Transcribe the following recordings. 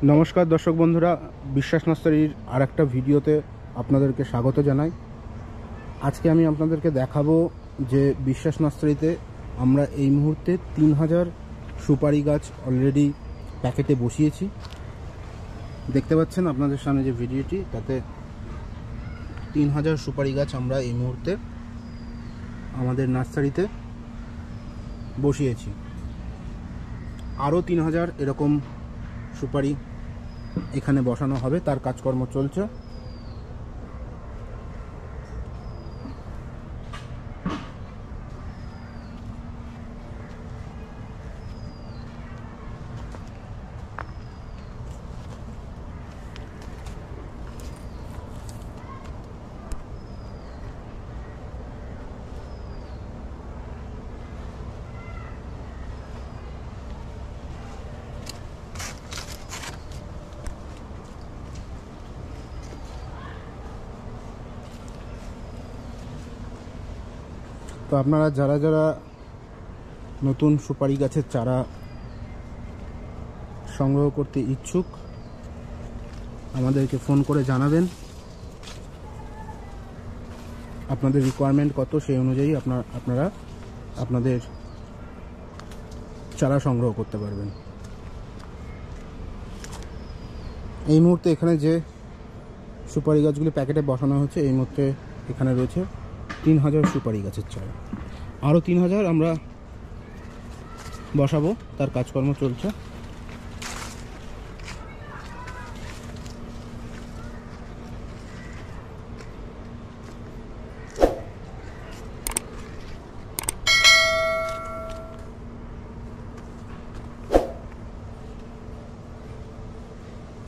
নমস্কার দর্শক বন্ধুরা, বিশ্বাস নার্সারির আর একটা ভিডিওতে আপনাদেরকে স্বাগত জানাই। আজকে আমি আপনাদেরকে দেখাবো যে বিশ্বাস নার্সারিতে আমরা এই মুহূর্তে 3000 সুপারি গাছ অলরেডি প্যাকেটে বসিয়েছি। দেখতে পাচ্ছেন আপনাদের সামনে যে ভিডিওটি, তাতে 3000 সুপারি গাছ আমরা এই মুহূর্তে আমাদের নার্সারিতে বসিয়েছি। আরও 3000 এরকম সুপারি এখানে বসানো হবে, তার কাজকর্ম চলছে। তো আপনারা যারা যারা নতুন সুপারি গাছের চারা সংগ্রহ করতে ইচ্ছুক, আমাদেরকে ফোন করে জানাবেন। আপনাদের রিকোয়ারমেন্ট কত, সেই অনুযায়ী আপনারা আপনাদের চারা সংগ্রহ করতে পারবেন। এই মুহূর্তে এখানে যে সুপারি গাছগুলি প্যাকেটে বসানো হচ্ছে, এই মুহূর্তে এখানে রয়েছে 3000 সুপারি গাছের চারা। আরও 3000 আমরা বসাবো, তার কাজকর্ম চলছে।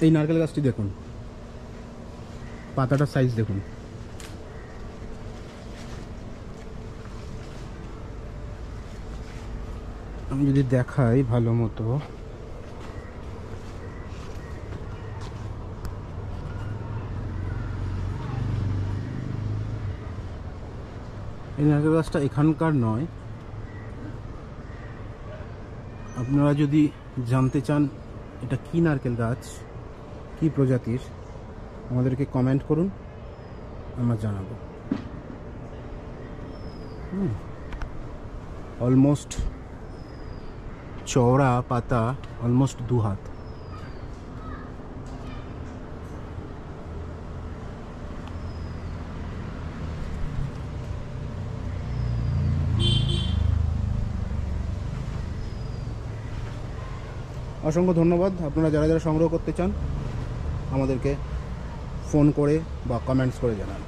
এই নারকেল গাছটি দেখুন, পাতাটার সাইজ দেখুন। আমি যদি দেখাই ভালো মতো, এই নারকেল গাছটা এখানকার নয়। আপনারা যদি জানতে চান এটা কি নারকেল গাছ, কি প্রজাতির, আমাদেরকে কমেন্ট করুন, আমরা জানাবো। অলমোস্ট চওড়া পাতা, অলমোস্ট 2 হাত। অসংখ্য ধন্যবাদ। আপনারা যারা যারা সংগ্রহ করতে চান, আমাদেরকে ফোন করে বা কমেন্টস করে জানান।